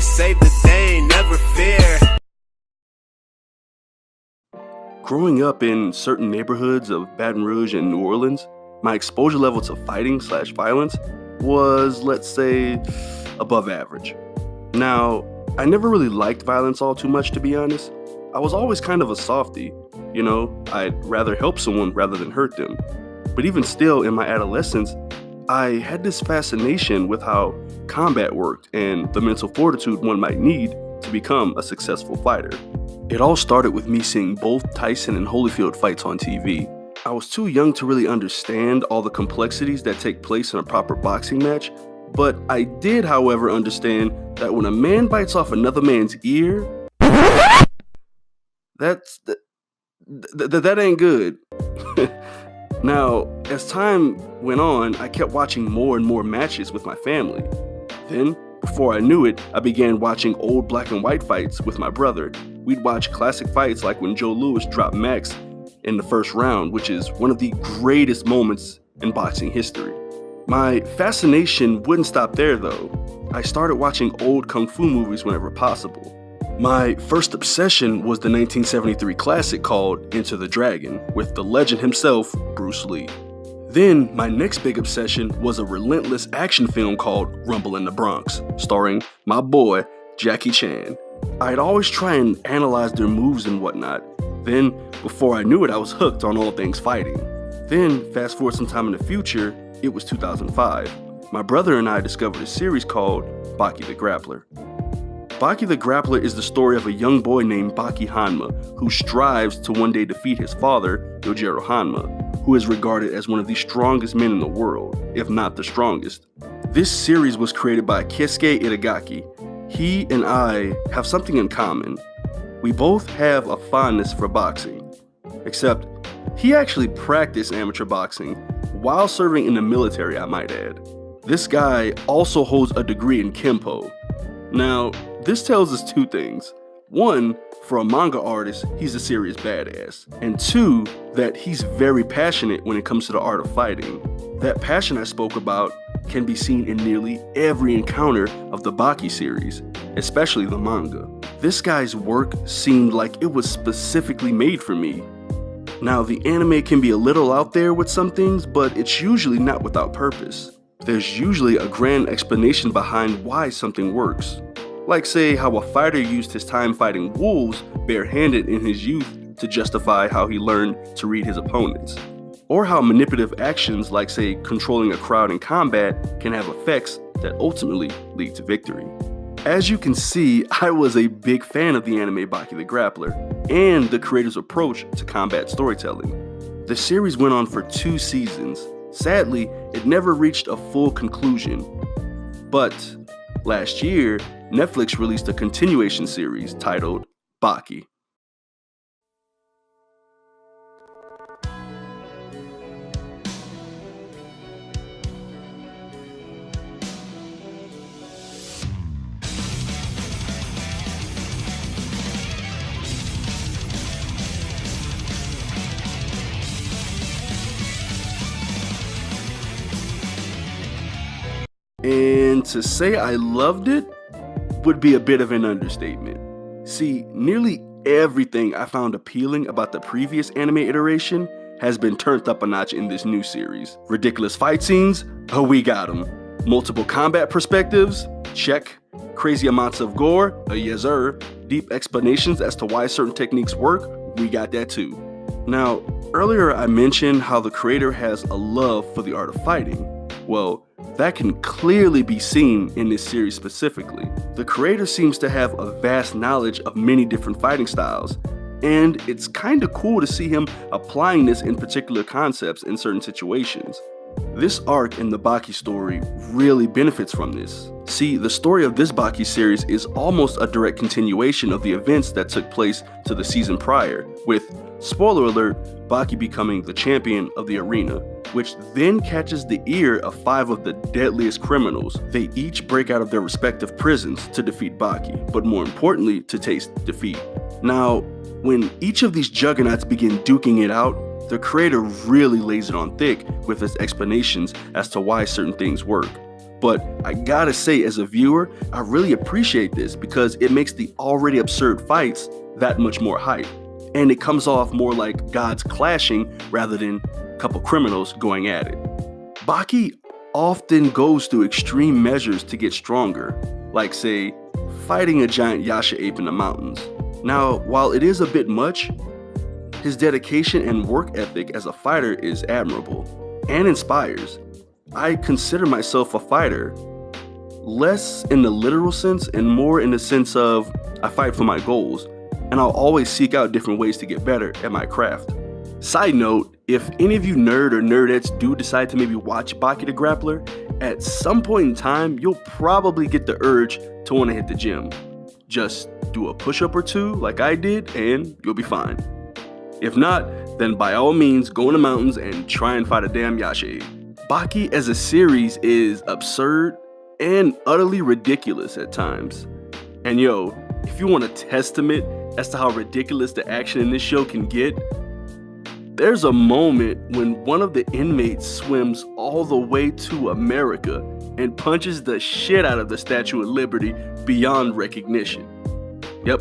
to save the day, never fear. Growing up in certain neighborhoods of Baton Rouge and New Orleans, my exposure level to fighting/violence was, let's say, above average. Now, I never really liked violence all too much, to be honest. I was always kind of a softie, I'd rather help someone rather than hurt them. But even still, in my adolescence, I had this fascination with how combat worked and the mental fortitude one might need to become a successful fighter. It all started with me seeing both Tyson and Holyfield fights on TV. I was too young to really understand all the complexities that take place in a proper boxing match, but I did, however, understand that when a man bites off another man's ear, that ain't good. Now, as time went on, I kept watching more and more matches with my family. Then, before I knew it, I began watching old black and white fights with my brother. We'd watch classic fights like when Joe Louis dropped Max in the first round, which is one of the greatest moments in boxing history. My fascination wouldn't stop there though. I started watching old kung fu movies whenever possible. My first obsession was the 1973 classic called Enter the Dragon, with the legend himself, Bruce Lee. Then, my next big obsession was a relentless action film called Rumble in the Bronx, starring my boy, Jackie Chan. I'd always try and analyze their moves and whatnot. Then, before I knew it, I was hooked on all things fighting. Then, fast forward some time in the future, it was 2005. My brother and I discovered a series called Baki The Grappler. Baki the Grappler is the story of a young boy named Baki Hanma, who strives to one day defeat his father, Yojiro Hanma, who is regarded as one of the strongest men in the world, if not the strongest. This series was created by Keisuke Itagaki. He and I have something in common. We both have a fondness for boxing, except he actually practiced amateur boxing while serving in the military, I might add. This guy also holds a degree in Kempo. Now, this tells us two things. One, for a manga artist, he's a serious badass. And two, that he's very passionate when it comes to the art of fighting. That passion I spoke about can be seen in nearly every encounter of the Baki series, especially the manga. This guy's work seemed like it was specifically made for me. Now, the anime can be a little out there with some things, but it's usually not without purpose. There's usually a grand explanation behind why something works. Like say how a fighter used his time fighting wolves barehanded in his youth to justify how he learned to read his opponents. Or how manipulative actions like say controlling a crowd in combat can have effects that ultimately lead to victory. As you can see, I was a big fan of the anime Baki the Grappler and the creator's approach to combat storytelling. The series went on for 2 seasons. Sadly, it never reached a full conclusion. But last year, Netflix released a continuation series titled Baki. And to say I loved it would be a bit of an understatement. See, nearly everything I found appealing about the previous anime iteration has been turned up a notch in this new series. Ridiculous fight scenes? Oh, we got them. Multiple combat perspectives? Check. Crazy amounts of gore? Yes sir. Deep explanations as to why certain techniques work? We got that too. Now, earlier I mentioned how the creator has a love for the art of fighting. Well, that can clearly be seen in this series specifically. The creator seems to have a vast knowledge of many different fighting styles, and it's kinda cool to see him applying this in particular concepts in certain situations. This arc in the Baki story really benefits from this. See, the story of this Baki series is almost a direct continuation of the events that took place to the season prior, with, spoiler alert, Baki becoming the champion of the arena, which then catches the ear of 5 of the deadliest criminals. They each break out of their respective prisons to defeat Baki, but more importantly, to taste defeat. Now, when each of these juggernauts begin duking it out, the creator really lays it on thick with his explanations as to why certain things work. But I gotta say, as a viewer, I really appreciate this because it makes the already absurd fights that much more hype. And it comes off more like gods clashing rather than a couple criminals going at it. Baki often goes through extreme measures to get stronger, like say, fighting a giant Yasha ape in the mountains. Now, while it is a bit much, his dedication and work ethic as a fighter is admirable and inspires. I consider myself a fighter, less in the literal sense and more in the sense of I fight for my goals, and I'll always seek out different ways to get better at my craft. Side note, if any of you nerd or nerdettes do decide to maybe watch Baki the Grappler, at some point in time, you'll probably get the urge to want to hit the gym. Just do a push-up or two like I did and you'll be fine. If not, then by all means, go in the mountains and try and fight a damn Yasha ape. Baki as a series is absurd and utterly ridiculous at times. And yo, if you want a testament as to how ridiculous the action in this show can get, there's a moment when one of the inmates swims all the way to America and punches the shit out of the Statue of Liberty beyond recognition. Yep,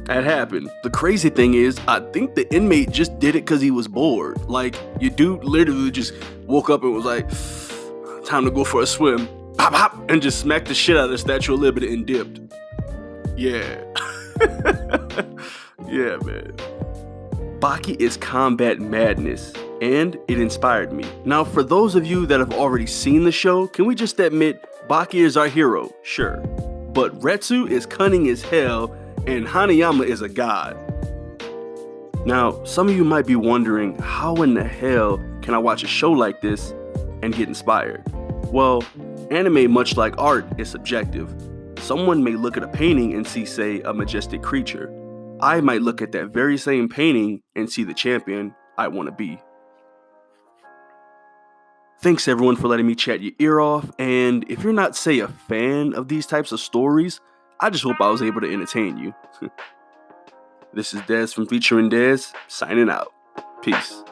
that happened. The crazy thing is, I think the inmate just did it because he was bored. Like, your dude literally just woke up and was like, time to go for a swim. Hop, hop, and just smacked the shit out of the Statue of Liberty and dipped. Yeah. Yeah, man. Baki is combat madness, and it inspired me. Now, for those of you that have already seen the show, can we just admit Baki is our hero? Sure. But Retsu is cunning as hell, and Hanayama is a god. Now, some of you might be wondering, how in the hell can I watch a show like this and get inspired? Well, anime, much like art, is subjective. Someone may look at a painting and see, say, a majestic creature. I might look at that very same painting and see the champion I want to be. Thanks everyone for letting me chat your ear off, and if you're not, say, a fan of these types of stories, I just hope I was able to entertain you. This is Dez from Featuring Dez, signing out. Peace.